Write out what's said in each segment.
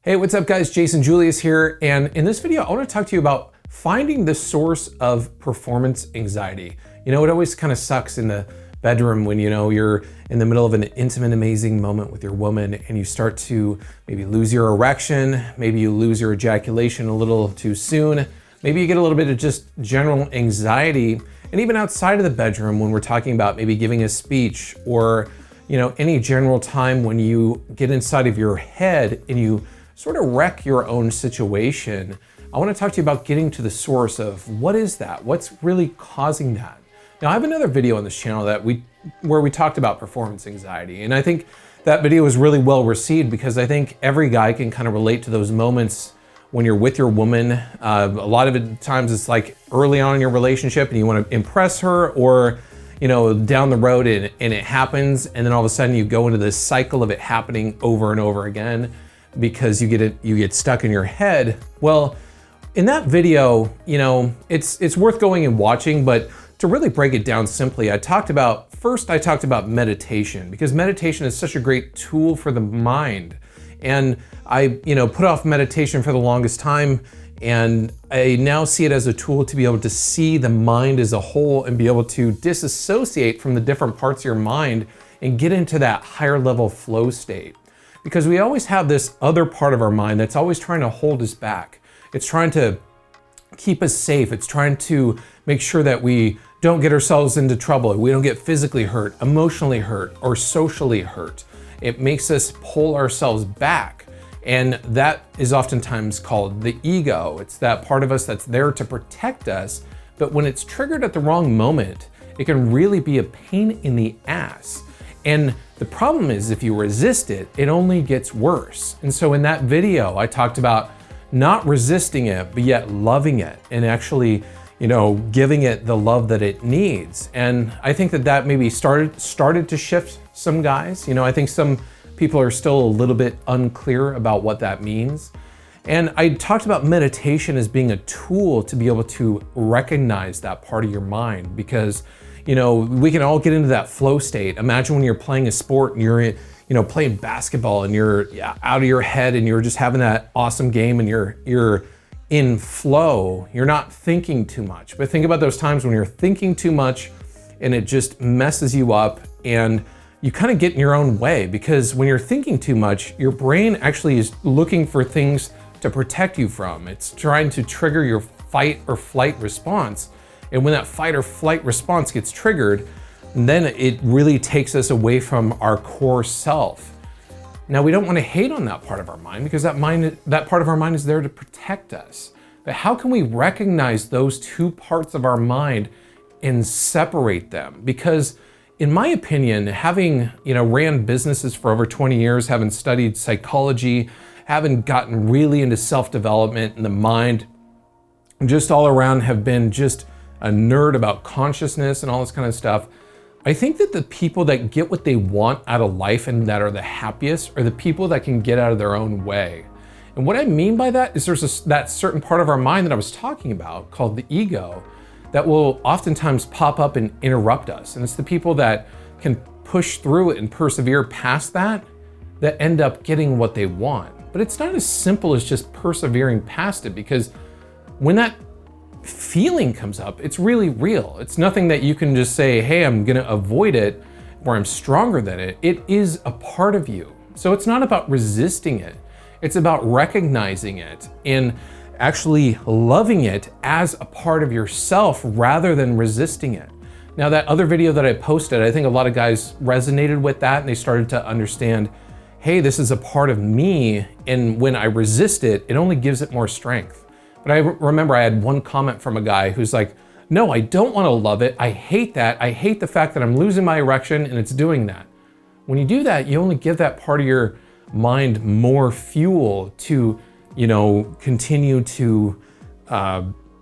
Hey, what's up guys? Julius here. And in this video, I want to talk to you about finding the source of performance anxiety. You know, it always kind of sucks in the bedroom when, you're in the middle of an intimate, amazing moment with your woman and you start to maybe lose your erection, maybe you lose your ejaculation a little too soon, maybe you get a little bit of just general anxiety. And even outside of the bedroom, when we're talking about maybe giving a speech or, any general time when you get inside of your head and you sort of wreck your own situation, I want to talk to you about getting to the source of what is that? What's really causing that? Now, I have another video on this channel where we talked about performance anxiety, and I think that video was really well received because I think every guy can kind of relate to those moments when you're with your woman. A lot of it times it's like early on in your relationship and you want to impress her, or down the road and it happens, and then all of a sudden you go into this cycle of it happening over and over again because you get stuck in your head. Well, in that video, it's worth going and watching, but to really break it down simply, I talked about meditation, because meditation is such a great tool for the mind. And I, put off meditation for the longest time, and I now see it as a tool to be able to see the mind as a whole and be able to disassociate from the different parts of your mind and get into that higher level flow state. Because we always have this other part of our mind that's always trying to hold us back. It's trying to keep us safe. It's trying to make sure that we don't get ourselves into trouble. We don't get physically hurt, emotionally hurt, or socially hurt. It makes us pull ourselves back. And that is oftentimes called the ego. It's that part of us that's there to protect us. But when it's triggered at the wrong moment, it can really be a pain in the ass. And the problem is, if you resist it, it only gets worse. And so in that video, I talked about not resisting it, but yet loving it and actually, giving it the love that it needs. And I think that maybe started to shift some guys. I think some people are still a little bit unclear about what that means. And I talked about meditation as being a tool to be able to recognize that part of your mind, because we can all get into that flow state. Imagine when you're playing a sport and you're, playing basketball and you're out of your head and you're just having that awesome game and you're in flow. You're not thinking too much. But think about those times when you're thinking too much and it just messes you up and you kind of get in your own way, because when you're thinking too much, your brain actually is looking for things to protect you from. It's trying to trigger your fight or flight response. And when that fight or flight response gets triggered, then it really takes us away from our core self. Now, we don't want to hate on that part of our mind, because that part of our mind is there to protect us. But how can we recognize those two parts of our mind and separate them? Because in my opinion, having, ran businesses for over 20 years, having studied psychology, having gotten really into self-development and the mind, just all around have been just a nerd about consciousness and all this kind of stuff. I think that the people that get what they want out of life and that are the happiest are the people that can get out of their own way. And what I mean by that is there's that certain part of our mind that I was talking about called the ego that will oftentimes pop up and interrupt us. And it's the people that can push through it and persevere past that end up getting what they want. But it's not as simple as just persevering past it, because when that feeling comes up, it's really real. It's nothing that you can just say, hey, I'm gonna avoid it, or I'm stronger than it. It is a part of you. So it's not about resisting it. It's about recognizing it and actually loving it as a part of yourself rather than resisting it. Now, that other video that I posted, I think a lot of guys resonated with that and they started to understand, hey, this is a part of me, and when I resist it, it only gives it more strength. But I remember I had one comment from a guy who's like, no, I don't want to love it. I hate that. I hate the fact that I'm losing my erection and it's doing that. When you do that, you only give that part of your mind more fuel to, continue to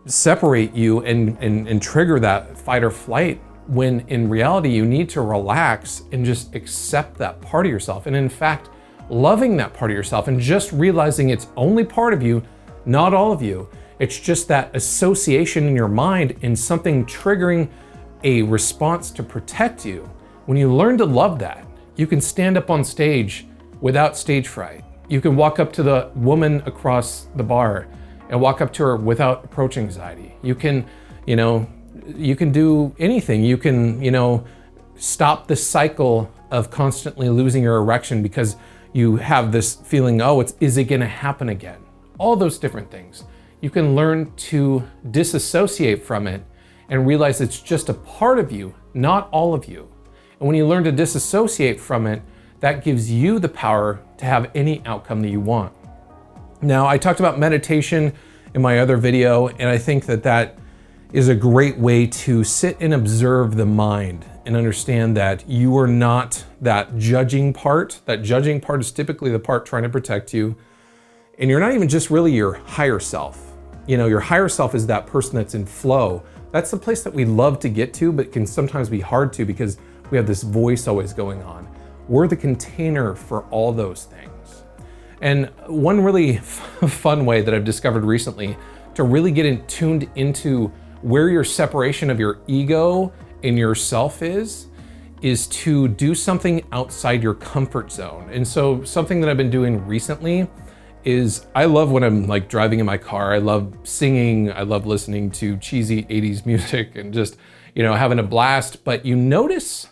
separate you and trigger that fight or flight, when in reality, you need to relax and just accept that part of yourself. And in fact, loving that part of yourself and just realizing it's only part of you, not all of you. It's just that association in your mind and something triggering a response to protect you. When you learn to love that, you can stand up on stage without stage fright. You can walk up to the woman across the bar and walk up to her without approach anxiety. You can, you can do anything. You can, stop the cycle of constantly losing your erection because you have this feeling, oh, is it gonna happen again? All those different things. You can learn to disassociate from it and realize it's just a part of you, not all of you. And when you learn to disassociate from it, that gives you the power to have any outcome that you want. Now, I talked about meditation in my other video, and I think that is a great way to sit and observe the mind and understand that you are not that judging part. That judging part is typically the part trying to protect you. And you're not even just really your higher self. Your higher self is that person that's in flow. That's the place that we love to get to, but can sometimes be hard to because we have this voice always going on. We're the container for all those things. And one really fun way that I've discovered recently to really get tuned into where your separation of your ego and yourself is to do something outside your comfort zone. And so something that I've been doing recently is I love when I'm like driving in my car. I love singing. I love listening to cheesy 80s music and just, having a blast. But you notice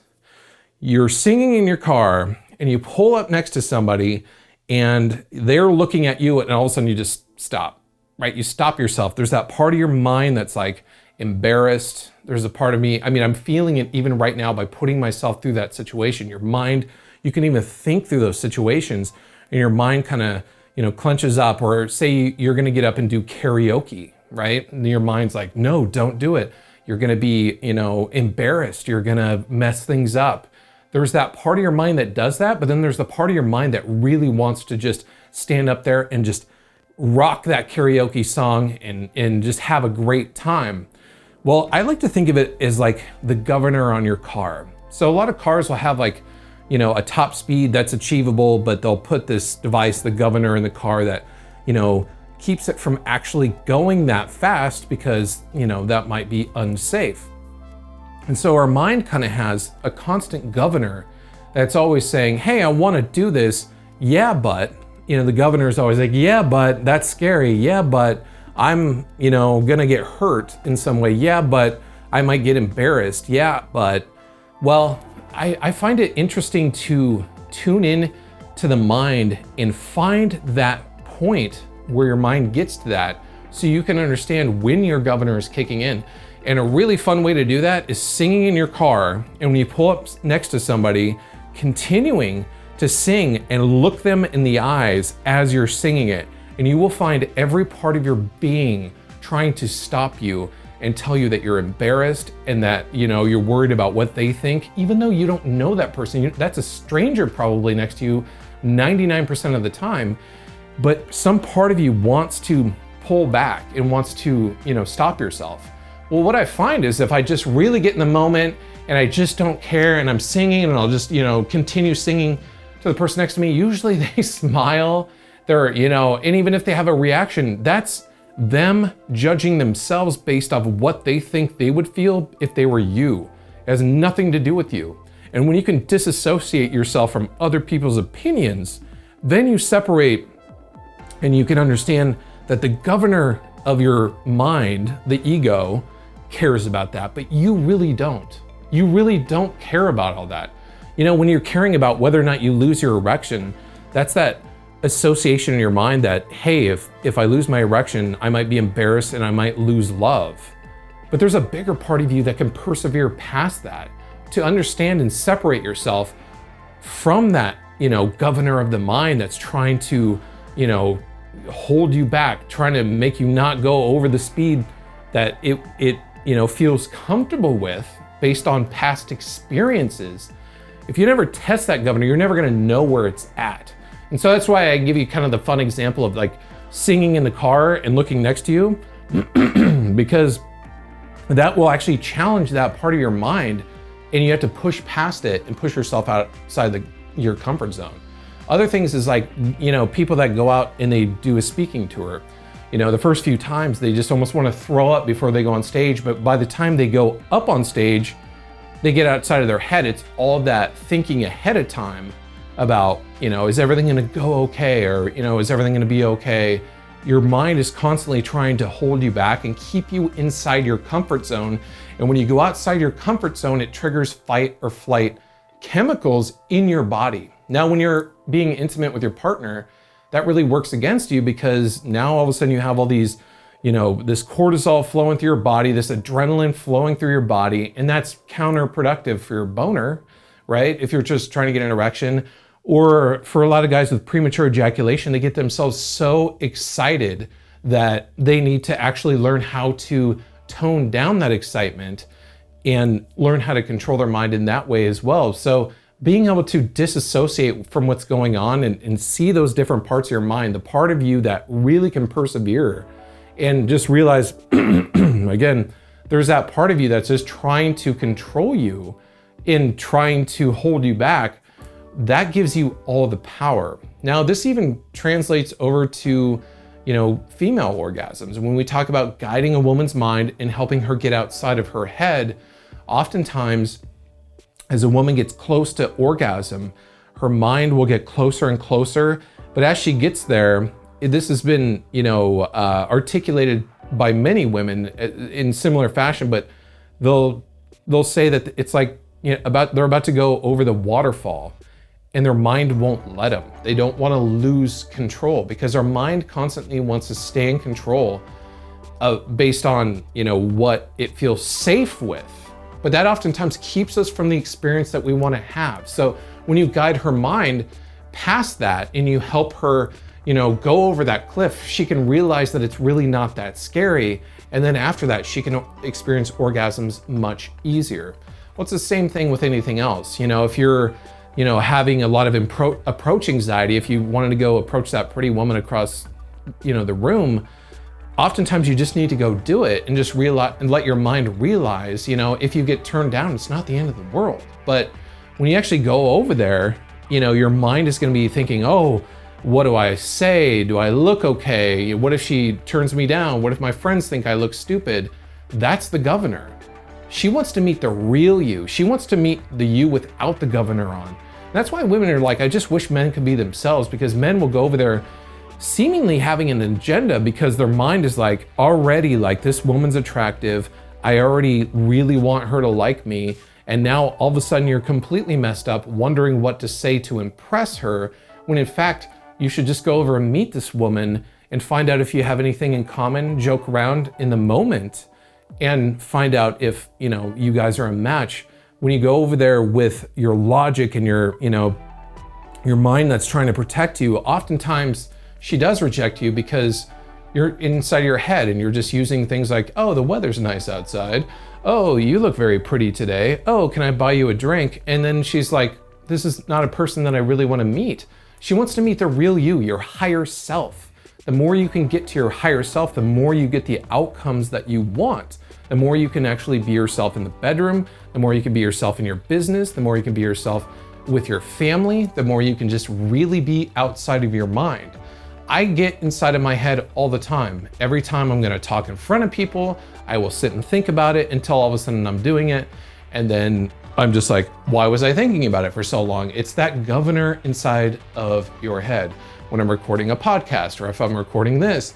you're singing in your car and you pull up next to somebody and they're looking at you and all of a sudden you just stop, right? You stop yourself. There's that part of your mind that's like embarrassed. There's a part of me, I'm feeling it even right now by putting myself through that situation. Your mind, you can even think through those situations and your mind kind of, clenches up. Or say you're gonna get up and do karaoke, right? And your mind's like, no, don't do it. You're gonna be, embarrassed. You're gonna mess things up. There's that part of your mind that does that, but then there's the part of your mind that really wants to just stand up there and just rock that karaoke song and just have a great time. Well, I like to think of it as like the governor on your car. So a lot of cars will have like, a top speed that's achievable, but they'll put this device, the governor in the car that, keeps it from actually going that fast because, that might be unsafe. And so our mind kind of has a constant governor that's always saying, hey, I want to do this. Yeah, but, the governor is always like, yeah, but that's scary. Yeah, but I'm, gonna get hurt in some way. Yeah, but I might get embarrassed. Yeah, but, well, I find it interesting to tune in to the mind and find that point where your mind gets to that so you can understand when your governor is kicking in. And a really fun way to do that is singing in your car, and when you pull up next to somebody, continuing to sing and look them in the eyes as you're singing it. And you will find every part of your being trying to stop you and tell you that you're embarrassed and that, you're worried about what they think, even though you don't know that person. That's a stranger probably next to you 99% of the time, but some part of you wants to pull back and wants to, stop yourself. Well, what I find is if I just really get in the moment and I just don't care and I'm singing and I'll just, continue singing to the person next to me, usually they smile, and even if they have a reaction, that's them judging themselves based off what they think they would feel if they were you. It has nothing to do with you. And when you can disassociate yourself from other people's opinions, then you separate and you can understand that the governor of your mind, the ego, cares about that, but you really don't. You really don't care about all that. When you're caring about whether or not you lose your erection, that's that association in your mind that, hey, if I lose my erection, I might be embarrassed and I might lose love. But there's a bigger part of you that can persevere past that, to understand and separate yourself from that, governor of the mind that's trying to, hold you back, trying to make you not go over the speed that it feels comfortable with based on past experiences. If you never test that governor, you're never gonna know where it's at. And so that's why I give you kind of the fun example of like singing in the car and looking next to you, because that will actually challenge that part of your mind and you have to push past it and push yourself outside your comfort zone. Other things is like, people that go out and they do a speaking tour. The first few times they just almost want to throw up before they go on stage, but by the time they go up on stage, they get outside of their head. It's all that thinking ahead of time about, is everything gonna go okay? Or, is everything gonna be okay? Your mind is constantly trying to hold you back and keep you inside your comfort zone. And when you go outside your comfort zone, it triggers fight or flight chemicals in your body. Now, when you're being intimate with your partner, that really works against you, because now all of a sudden you have all these, this cortisol flowing through your body, this adrenaline flowing through your body, and that's counterproductive for your boner, right? If you're just trying to get an erection. Or for a lot of guys with premature ejaculation, they get themselves so excited that they need to actually learn how to tone down that excitement and learn how to control their mind in that way as well. So being able to disassociate from what's going on and see those different parts of your mind, the part of you that really can persevere, and just realize, again, there's that part of you that's just trying to control you and trying to hold you back. That gives you all the power. Now, this even translates over to, female orgasms. When we talk about guiding a woman's mind and helping her get outside of her head, oftentimes as a woman gets close to orgasm, her mind will get closer and closer. But as she gets there, this has been, articulated by many women in similar fashion, but they'll say that it's like, they're about to go over the waterfall, and their mind won't let them. They don't want to lose control, because our mind constantly wants to stay in control based on, what it feels safe with. But that oftentimes keeps us from the experience that we want to have. So when you guide her mind past that and you help her, go over that cliff, she can realize that it's really not that scary. And then after that, she can experience orgasms much easier. Well, it's the same thing with anything else. If you're having a lot of approach anxiety, if you wanted to go approach that pretty woman across, the room, oftentimes you just need to go do it and just realize and let your mind realize, if you get turned down, it's not the end of the world. But when you actually go over there, your mind is going to be thinking, oh, what do I say? Do I look okay? What if she turns me down? What if my friends think I look stupid? That's the governor. She wants to meet the real you. She wants to meet the you without the governor on. That's why women are like, I just wish men could be themselves, because men will go over there seemingly having an agenda, because their mind is like, already like, this woman's attractive. I already really want her to like me. And now all of a sudden you're completely messed up, wondering what to say to impress her, when in fact, you should just go over and meet this woman and find out if you have anything in common, joke around in the moment, and find out if, you guys are a match. When you go over there with your logic and your mind that's trying to protect you, oftentimes she does reject you because you're inside your head and you're just using things like, oh, the weather's nice outside. Oh, you look very pretty today. Oh, can I buy you a drink? And then she's like, this is not a person that I really want to meet. She wants to meet the real you, your higher self. The more you can get to your higher self, the more you get the outcomes that you want. The more you can actually be yourself in the bedroom, the more you can be yourself in your business, the more you can be yourself with your family, the more you can just really be outside of your mind. I get inside of my head all the time. Every time I'm gonna talk in front of people, I will sit and think about it until all of a sudden I'm doing it. And then I'm just like, why was I thinking about it for so long? It's that governor inside of your head. When I'm recording a podcast, or if I'm recording this,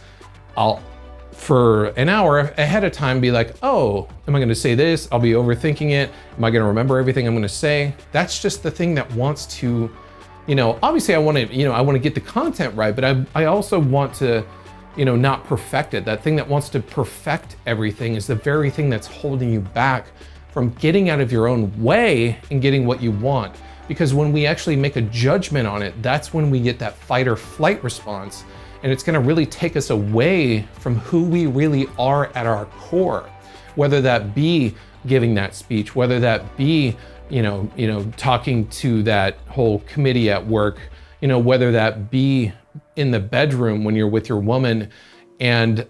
I'll, for an hour ahead of time, be like, oh, am I gonna say this? I'll be overthinking it. Am I gonna remember everything I'm gonna say? That's just the thing that wants to, obviously I wanna get the content right, but I also want to, not perfect it. That thing that wants to perfect everything is the very thing that's holding you back from getting out of your own way and getting what you want. Because when we actually make a judgment on it, that's when we get that fight or flight response. And it's gonna really take us away from who we really are at our core. Whether that be giving that speech, whether that be, talking to that whole committee at work, whether that be in the bedroom when you're with your woman. And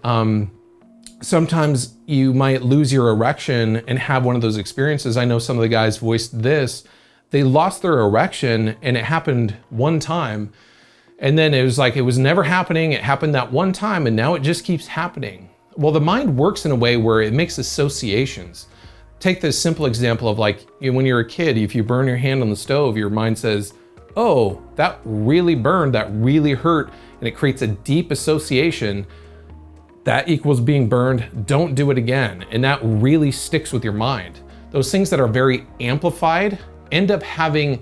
sometimes you might lose your erection and have one of those experiences. I know some of the guys voiced this. They lost their erection and it happened one time. And then it was like, it was never happening. It happened that one time and now it just keeps happening. Well, the mind works in a way where it makes associations. Take this simple example of like, when you're a kid, if you burn your hand on the stove, your mind says, oh, that really burned, that really hurt, and it creates a deep association, that equals being burned, don't do it again. And that really sticks with your mind. Those things that are very amplified end up having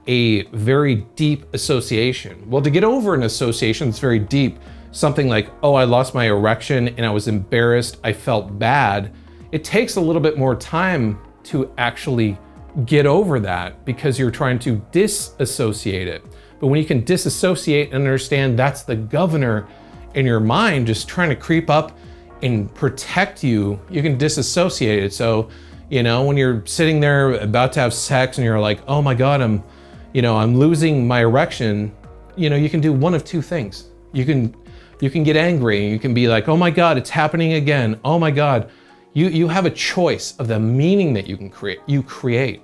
a very deep association. Well, to get over an association that's very deep, something like, oh, I lost my erection and I was embarrassed, I felt bad, it takes a little bit more time to actually get over that because you're trying to disassociate it. But when you can disassociate and understand that's the governor in your mind just trying to creep up and protect you, you can disassociate it. So, you know, when you're sitting there about to have sex and you're like, oh my God, I'm losing my erection, you know, you can do one of two things. You can get angry and you can be like, oh my God, it's happening again. Oh my God. You have a choice of the meaning that you create.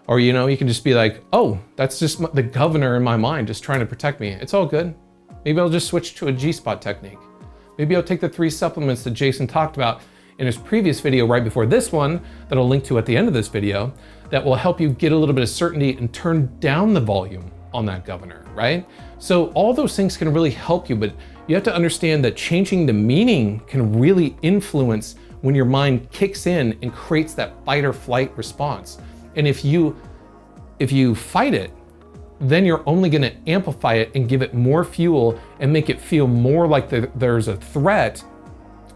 Or, you know, you can just be like, oh, that's just the governor in my mind just trying to protect me. It's all good. Maybe I'll just switch to a G-spot technique. Maybe I'll take the 3 supplements that Jason talked about in his previous video right before this one, that I'll link to at the end of this video, that will help you get a little bit of certainty and turn down the volume on that governor, right? So all those things can really help you, but you have to understand that changing the meaning can really influence when your mind kicks in and creates that fight or flight response. And if you fight it, then you're only gonna amplify it and give it more fuel and make it feel more like there's a threat,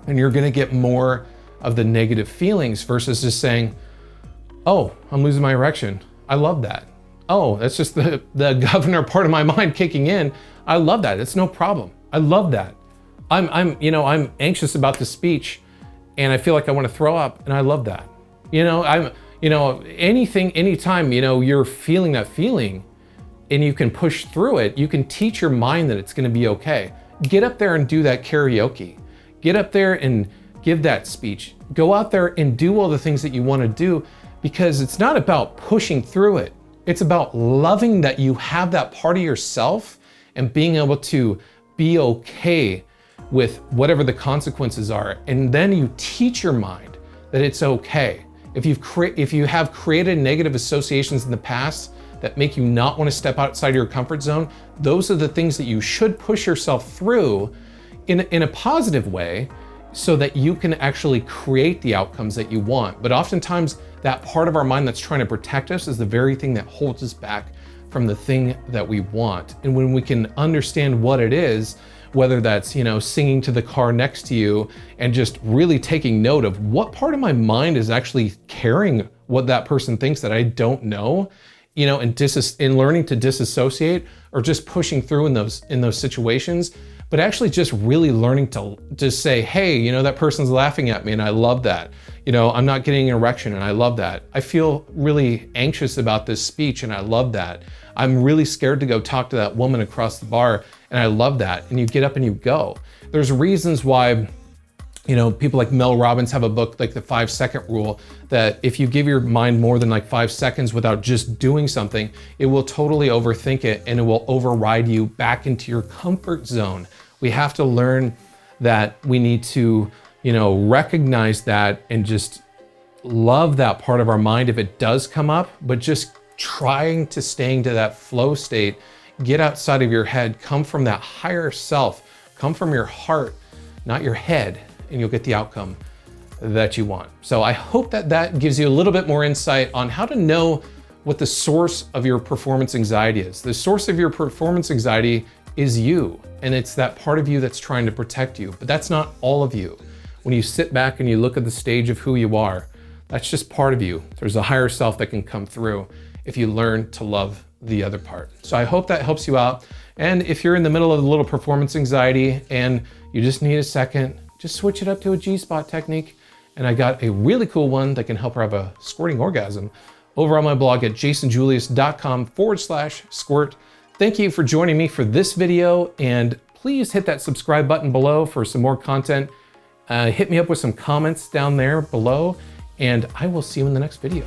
and you're gonna get more of the negative feelings versus just saying, oh, I'm losing my erection. I love that. Oh, that's just the governor part of my mind kicking in. I love that. It's no problem. I love that. I'm anxious about the speech and I feel like I want to throw up, and I love that. Anytime, you're feeling that feeling and you can push through it, you can teach your mind that it's going to be okay. Get up there and do that karaoke. Get up there and give that speech. Go out there and do all the things that you want to do, because it's not about pushing through it. It's about loving that you have that part of yourself and being able to be okay with whatever the consequences are. And then you teach your mind that it's okay. If you have created negative associations in the past that make you not want to step outside your comfort zone, those are the things that you should push yourself through in a positive way, so that you can actually create the outcomes that you want. But oftentimes that part of our mind that's trying to protect us is the very thing that holds us back from the thing that we want. And when we can understand what it is, whether that's, singing to the car next to you and just really taking note of what part of my mind is actually caring what that person thinks that I don't know, and learning to disassociate, or just pushing through in those situations, but actually just really learning to just say, hey, that person's laughing at me and I love that. I'm not getting an erection and I love that. I feel really anxious about this speech and I love that. I'm really scared to go talk to that woman across the bar and I love that. And you get up and you go. There's reasons why, people like Mel Robbins have a book like the 5-second rule, that if you give your mind more than like 5 seconds without just doing something, it will totally overthink it and it will override you back into your comfort zone. We have to learn that we need to, recognize that and just love that part of our mind if it does come up, but just trying to staying to that flow state, get outside of your head, come from that higher self, come from your heart, not your head, and you'll get the outcome that you want. So I hope that gives you a little bit more insight on how to know what the source of your performance anxiety is. The source of your performance anxiety is you, and it's that part of you that's trying to protect you, but that's not all of you. When you sit back and you look at the stage of who you are, that's just part of you. There's a higher self that can come through if you learn to love the other part. So I hope that helps you out. And if you're in the middle of a little performance anxiety and you just need a second, just switch it up to a G-spot technique. And I got a really cool one that can help her have a squirting orgasm over on my blog at jasonjulius.com/squirt. Thank you for joining me for this video, and please hit that subscribe button below for some more content. Hit me up with some comments down there below, and I will see you in the next video.